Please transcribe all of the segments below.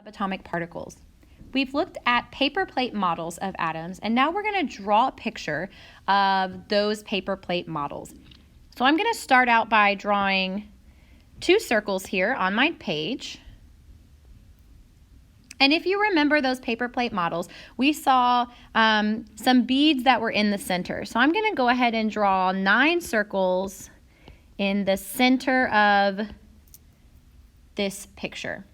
subatomic particles. We've looked at paper plate models of atoms, and now we're going to draw a picture of those paper plate models. So I'm going to start out by drawing two circles here on my page. And if you remember those paper plate models, we saw some beads that were in the center. So I'm going to go ahead and draw 9 circles in the center of this picture.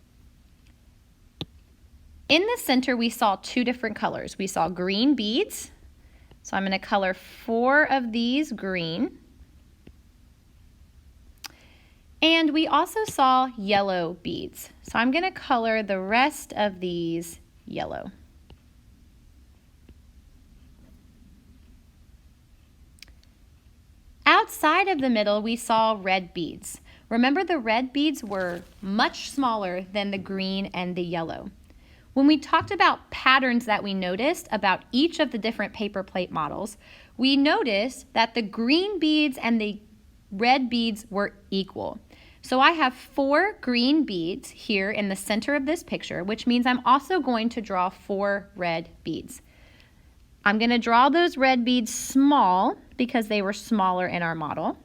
In the center, we saw 2 different colors. We saw green beads. So I'm going to color 4 of these green. And we also saw yellow beads. So I'm going to color the rest of these yellow. Outside of the middle, we saw red beads. Remember, the red beads were much smaller than the green and the yellow. When we talked about patterns that we noticed about each of the different paper plate models, we noticed that the green beads and the red beads were equal. So I have 4 green beads here in the center of this picture, which means I'm also going to draw 4 red beads. I'm going to draw those red beads small because they were smaller in our model.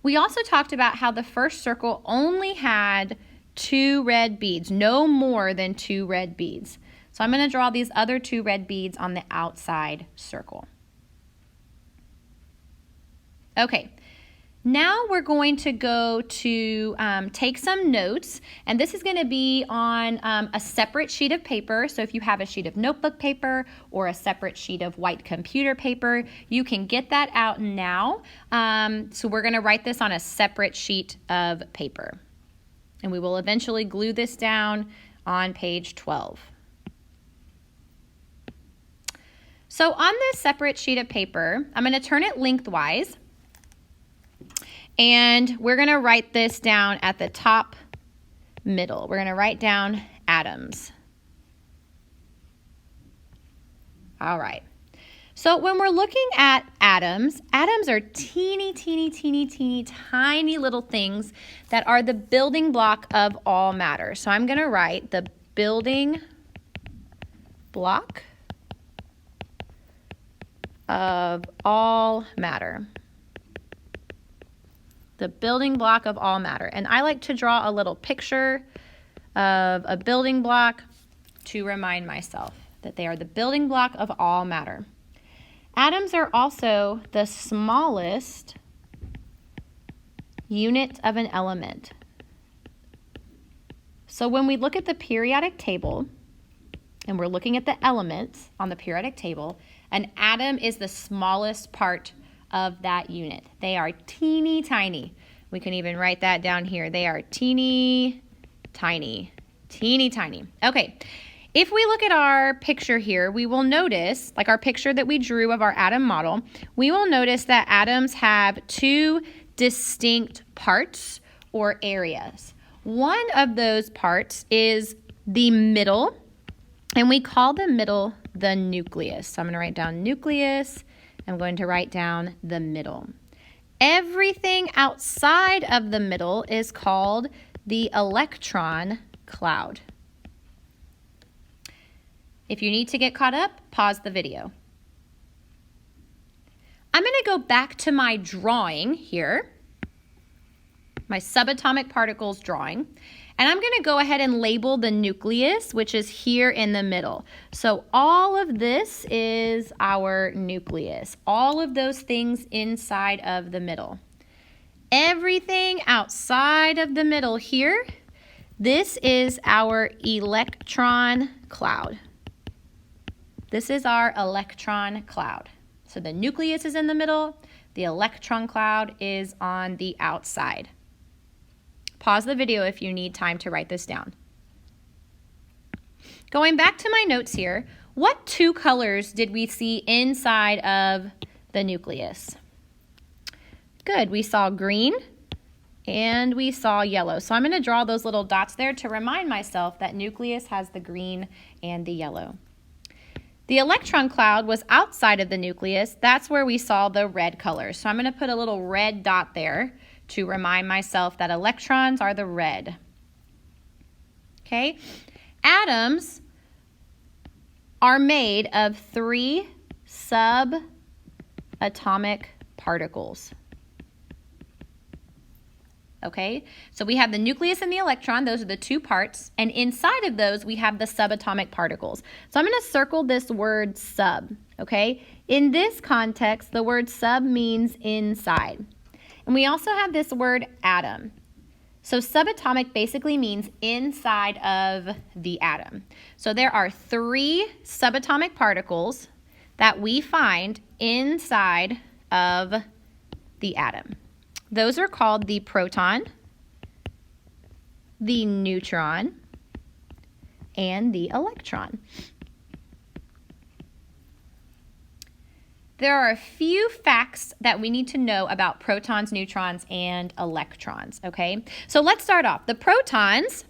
We also talked about how the first circle only had 2 red beads, no more than 2 red beads. So I'm going to draw these other 2 red beads on the outside circle. Okay. Now we're going to go to take some notes, and this is going to be on a separate sheet of paper. So if you have a sheet of notebook paper or a separate sheet of white computer paper, you can get that out now. So we're going to write this on a separate sheet of paper, and we will eventually glue this down on page 12. So on this separate sheet of paper, I'm going to turn it lengthwise. And we're going to write this down at the top middle. We're going to write down atoms. All right. So when we're looking at atoms, atoms are teeny, teeny, teeny, teeny, tiny little things that are the building block of all matter. So I'm going to write the building block of all matter. The building block of all matter. And I like to draw a little picture of a building block to remind myself that they are the building block of all matter. Atoms are also the smallest unit of an element. So when we look at the periodic table, and we're looking at the elements on the periodic table, an atom is the smallest part of that unit. They are teeny tiny. We can even write that down here. They are teeny tiny, teeny tiny. Okay, if we look at our picture here, we will notice, like our picture that we drew of our atom model, we will notice that atoms have 2 distinct parts or areas. One of those parts is the middle, and we call the middle the nucleus. So I'm going to write down nucleus. I'm going to write down the middle. Everything outside of the middle is called the electron cloud. If you need to get caught up, pause the video. I'm going to go back to my drawing here, my subatomic particles drawing, and I'm going to go ahead and label the nucleus, which is here in the middle. So all of this is our nucleus, all of those things inside of the middle. Everything outside of the middle here, this is our electron cloud. This is our electron cloud. So the nucleus is in the middle, the electron cloud is on the outside. Pause the video if you need time to write this down. Going back to my notes here, what 2 colors did we see inside of the nucleus? Good, we saw green and we saw yellow. So I'm going to draw those little dots there to remind myself that nucleus has the green and the yellow. The electron cloud was outside of the nucleus. That's where we saw the red color. So I'm going to put a little red dot there to remind myself that electrons are the red. Okay? Atoms are made of 3 subatomic particles. Okay, so we have the nucleus and the electron. Those are the 2 parts. And inside of those, we have the subatomic particles. So I'm going to circle this word sub, okay? In this context, the word sub means inside. And we also have this word atom. So subatomic basically means inside of the atom. So there are 3 subatomic particles that we find inside of the atom. Those are called the proton, the neutron, and the electron. There are a few facts that we need to know about protons, neutrons, and electrons, okay? So let's start off. The protons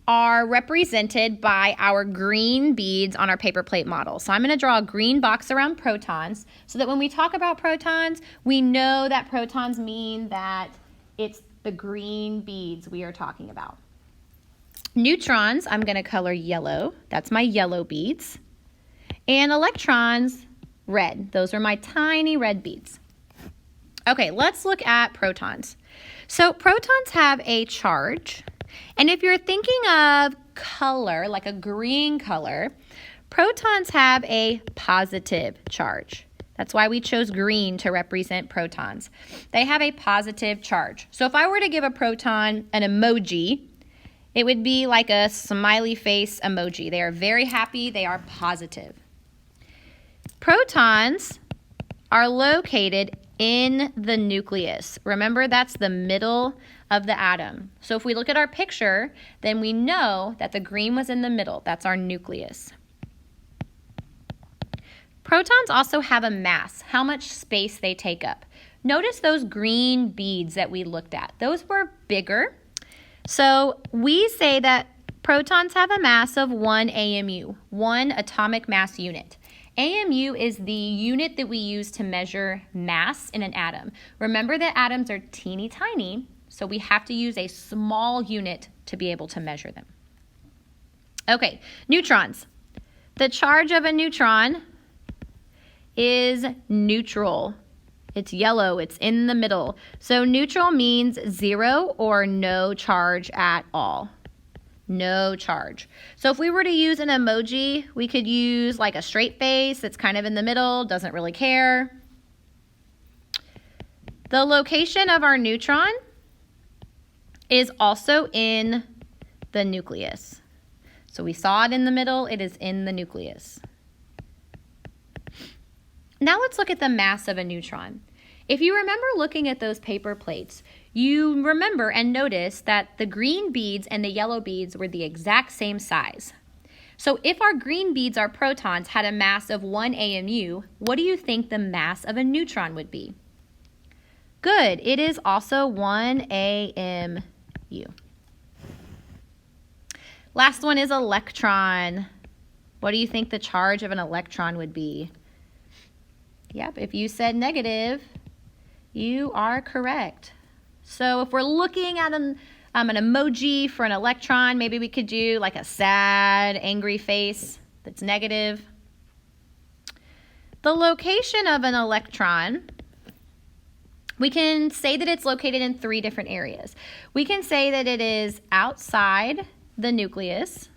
are represented by our green beads on our paper plate model. So I'm going to draw a green box around protons so that when we talk about protons, we know that protons mean that it's the green beads we are talking about. Neutrons, I'm going to color yellow. That's my yellow beads. And electrons, red. Those are my tiny red beads. Okay, let's look at protons. So protons have a charge. And if you're thinking of color, like a green color, protons have a positive charge. That's why we chose green to represent protons. They have a positive charge. So if I were to give a proton an emoji, it would be like a smiley face emoji. They are very happy. They are positive. Protons are located in the nucleus. Remember, that's the middle of the atom. So if we look at our picture, then we know that the green was in the middle. That's our nucleus. Protons also have a mass, how much space they take up. Notice those green beads that we looked at. Those were bigger. So we say that protons have a mass of 1 AMU, 1 atomic mass unit. AMU is the unit that we use to measure mass in an atom. Remember that atoms are teeny tiny, so we have to use a small unit to be able to measure them. Okay, neutrons. The charge of a neutron is neutral. It's yellow, it's in the middle. So neutral means 0 or no charge at all. No charge. So if we were to use an emoji, we could use like a straight face that's kind of in the middle, doesn't really care. The location of our neutron is also in the nucleus. So we saw it in the middle, it is in the nucleus. Now let's look at the mass of a neutron. If you remember looking at those paper plates, you remember and notice that the green beads and the yellow beads were the exact same size. So if our green beads, our protons, had a mass of 1 AMU, what do you think the mass of a neutron would be? Good, it is also 1 AMU. Last one is electron. What do you think the charge of an electron would be? Yep, if you said negative, you are correct. So if we're looking at an emoji for an electron, maybe we could do like a sad, angry face that's negative. The location of an electron, we can say that it's located in 3 different areas. We can say that it is outside the nucleus.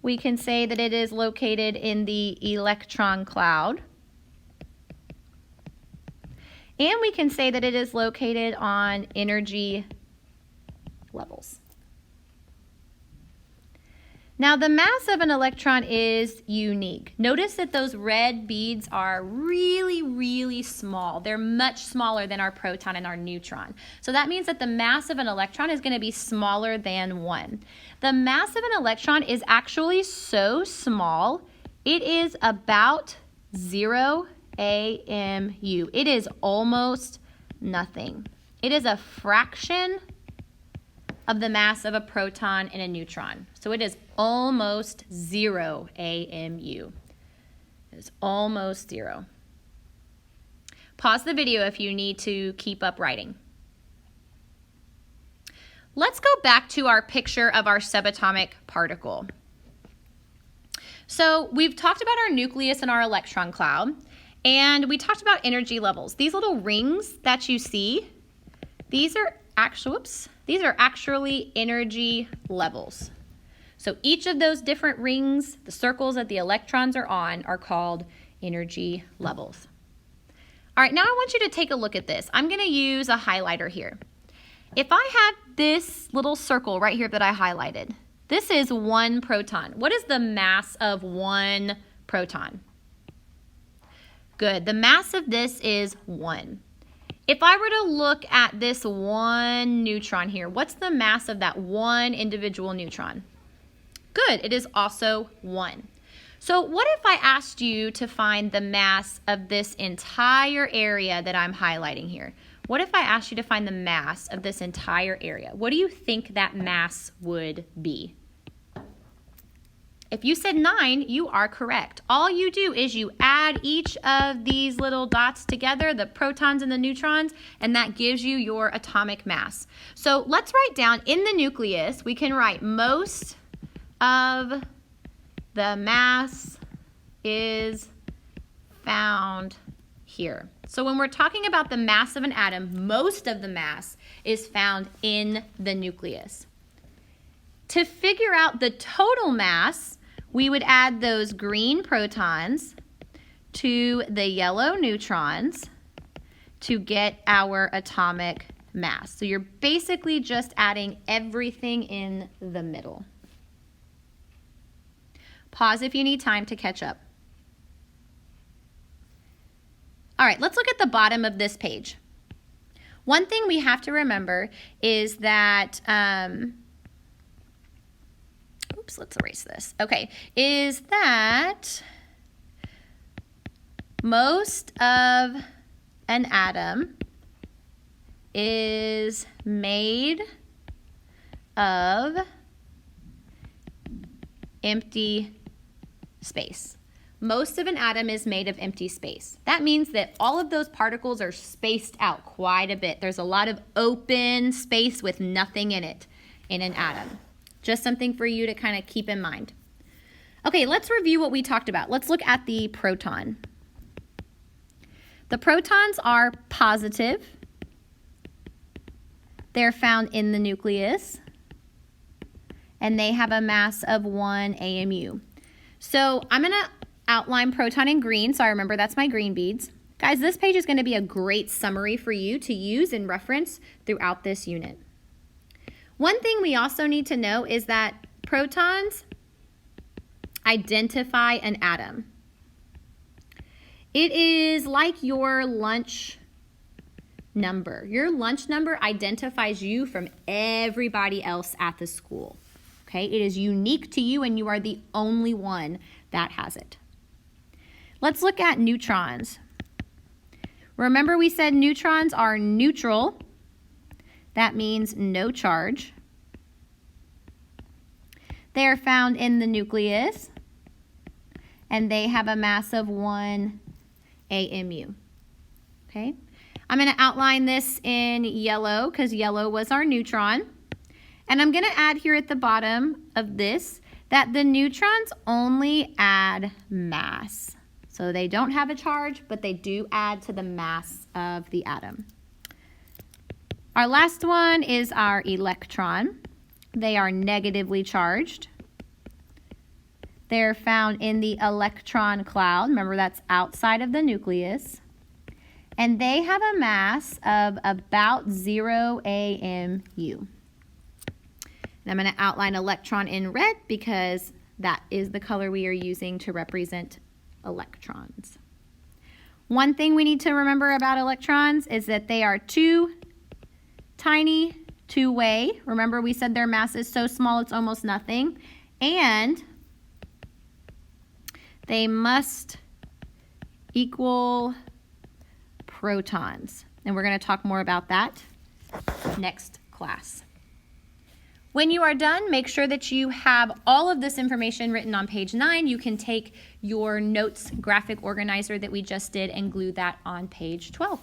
We can say that it is located in the electron cloud. And we can say that it is located on energy levels. Now, the mass of an electron is unique. Notice that those red beads are really, really small. They're much smaller than our proton and our neutron. So that means that the mass of an electron is going to be smaller than 1. The mass of an electron is actually so small, it is about 0 AMU. It is almost nothing. It is a fraction of the mass of a proton and a neutron. So it is almost 0 AMU. It is almost 0. Pause the video if you need to keep up writing. let's go back to our picture of our subatomic particle. So we've talked about our nucleus and our electron cloud, and we talked about energy levels. These little rings that you see, these are actually energy levels. So each of those different rings, the circles that the electrons are on, are called energy levels. All right, now I want you to take a look at this. I'm going to use a highlighter here. If I have this little circle right here that I highlighted, this is 1 proton. What is the mass of 1 proton? Good. The mass of this is 1. If I were to look at this 1 neutron here, what's the mass of that 1 individual neutron? Good. It is also 1. So what if I asked you to find the mass of this entire area that I'm highlighting here? What if I asked you to find the mass of this entire area? What do you think that mass would be? If you said 9, you are correct. All you do is you add each of these little dots together, the protons and the neutrons, and that gives you your atomic mass. So let's write down in the nucleus, we can write most of the mass is found here. So when we're talking about the mass of an atom, most of the mass is found in the nucleus. To figure out the total mass, we would add those green protons to the yellow neutrons to get our atomic mass. So you're basically just adding everything in the middle. Pause if you need time to catch up. All right, let's look at the bottom of this page. One thing we have to remember is that, let's erase this. Okay, is that most of an atom is made of empty space. Most of an atom is made of empty space. That means that all of those particles are spaced out quite a bit. There's a lot of open space with nothing in it in an atom. Just something for you to kind of keep in mind. Okay, let's review what we talked about. Let's look at the proton. The protons are positive. They're found in the nucleus, and they have a mass of 1 AMU. So I'm going to outline proton in green, so I remember that's my green beads. Guys, this page is going to be a great summary for you to use and reference throughout this unit. One thing we also need to know is that protons identify an atom. It is like your lunch number. Your lunch number identifies you from everybody else at the school. Okay, it is unique to you and you are the only one that has it. Let's look at neutrons. Remember we said neutrons are neutral. That means no charge. They are found in the nucleus and they have a mass of 1 AMU. Okay, I'm going to outline this in yellow because yellow was our neutron. And I'm going to add here at the bottom of this that the neutrons only add mass. So they don't have a charge, but they do add to the mass of the atom. Our last one is our electron. They are negatively charged. They're found in the electron cloud. Remember, that's outside of the nucleus. And they have a mass of about 0 AMU. And I'm going to outline electron in red because that is the color we are using to represent electrons. One thing we need to remember about electrons is that they are too tiny to weigh. Remember we said their mass is so small it's almost nothing. And they must equal protons. And we're going to talk more about that next class. When you are done, make sure that you have all of this information written on page 9. You can take your notes graphic organizer that we just did and glue that on page 12.